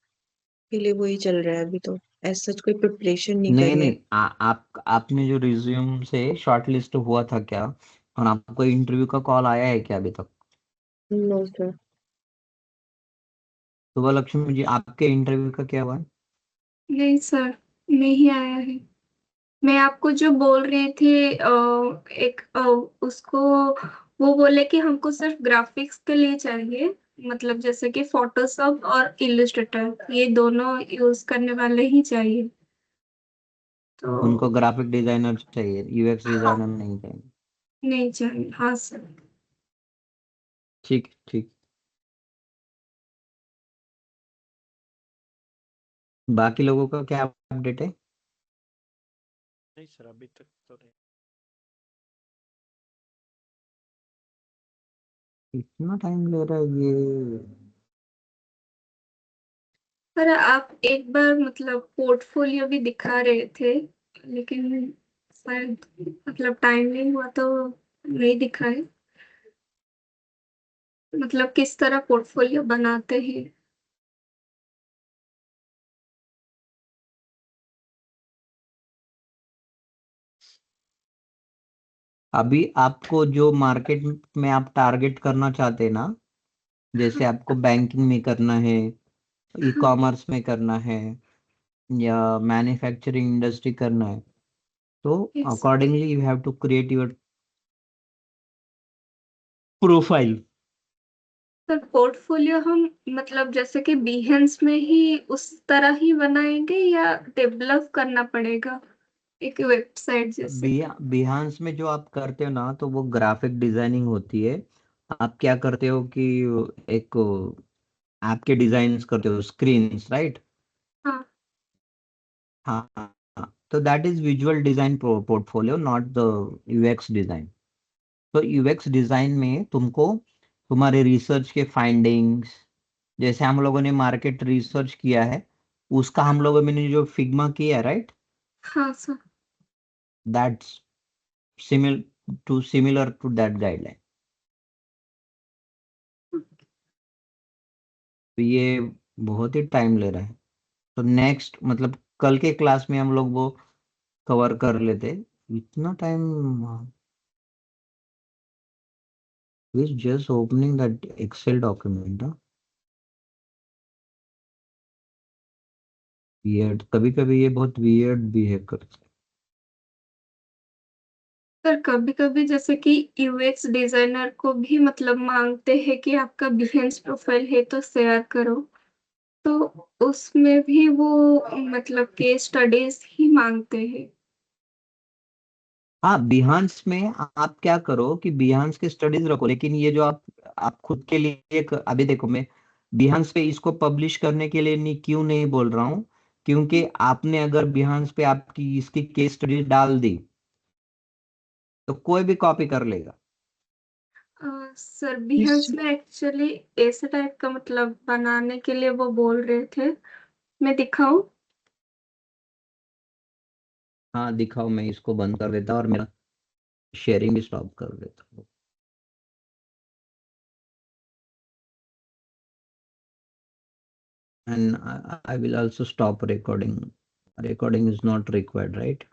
E: के लिए वही चल रहा है अभी तो। ऐसा सच कोई प्रिपरेशन नहीं
A: नहीं
E: करी है।
A: नहीं, आपने जो रिज्यूम से शॉर्टलिस्ट हुआ था क्या, और आपको इंटरव्यू का कॉल आया है क्या अभी तक?
E: No sir.
A: सुबह लक्ष्मी जी, आपके इंटरव्यू का क्या हुआ है?
F: नहीं सर, नहीं आया है। मैं आपको जो बोल रही थी उसको, वो बोले कि हमको सिर्फ ग्राफिक्स के लिए चाहिए, मतलब जैसे कि फोटोशॉप और इलस्ट्रेटर ये दोनों यूज करने वाले ही चाहिए।
A: उनको
F: तो
A: ग्राफिक डिजाइनर चाहिए, यूएक्स
F: हाँ,
A: डिजाइनर नहीं चाहिए।
F: नहीं चाहिए, हाँ सर।
A: ठीक ठीक। बाकी लोगों का क्या अपडेट है?
D: नहीं सर, अभी तक तो नहीं।
A: इतना टाइम ले रहा है ये?
F: पर आप एक बार मतलब पोर्टफोलियो भी दिखा रहे थे, लेकिन शायद मतलब टाइम नहीं हुआ तो नहीं दिखाए। मतलब किस तरह पोर्टफोलियो बनाते हैं?
A: अभी आपको जो मार्केट में आप टारगेट करना चाहते हैं ना, जैसे आपको बैंकिंग में करना है, ई
F: हाँ,
A: कॉमर्स में करना है, या मैन्युफैक्चरिंग इंडस्ट्री करना है, तो
F: yes.
A: Accordingly you have to create your profile.
F: Sir portfolio हम मतलब जैसे कि बिहेंस में ही उस तरह ही बनाएंगे या डेवलप करना पड़ेगा एक वेबसाइट जैसे?
A: बिहांस में जो आप करते हो ना, तो वो ग्राफिक डिजाइनिंग होती है। आप क्या करते हो कि एक आपके डिजाइन करते हो स्क्रीन्स, राइट?
F: हाँ।
A: हाँ हाँ, तो that is visual design portfolio, not the UX design. तो यूएक्स डिजाइन में तुमको तुम्हारे रिसर्च के फाइंडिंग्स, जैसे हम लोगों ने मार्केट रिसर्च किया है, उसका हम लोगों ने जो फिग्मा किया है, राइट,
F: हाँ sir.
A: That's similar to that guideline. तो ये बहुत ही टाइम ले रहा है। तो नेक्स्ट मतलब कल के क्लास में हम लोग वो कवर कर लेते। इतना time is just opening that Excel document, huh? Weird, कभी कभी ये बहुत वियर्ड बिहेव करता है।
F: सर कभी कभी जैसे कि यूएक्स डिजाइनर को भी मतलब मांगते हैं कि आपका बिहेंस प्रोफाइल है तो शेयर करो, तो उसमें भी वो मतलब केस स्टडीज ही मांगते हैं।
A: हाँ, बिहांस में आप क्या करो कि बिहांस के स्टडीज रखो, लेकिन ये जो आप खुद के लिए एक, अभी देखो मैं बिहांस पे इसको पब्लिश करने के लिए नहीं, क्यों नहीं बोल रहा हूँ, क्योंकि आपने अगर बिहांस पे आपकी इसकी केस स्टडी डाल दी तो कोई भी कॉपी कर लेगा।
F: सर बिहेंस में एक्चुअली ऐसे टाइप का मतलब बनाने के लिए वो बोल रहे थे, मैं दिखाऊं?
A: हाँ दिखाओ, मैं इसको बंद कर देता और मेरा शेयरिंग भी स्टॉप कर देता हूँ। And I will also stop recording. Recording is not required, right?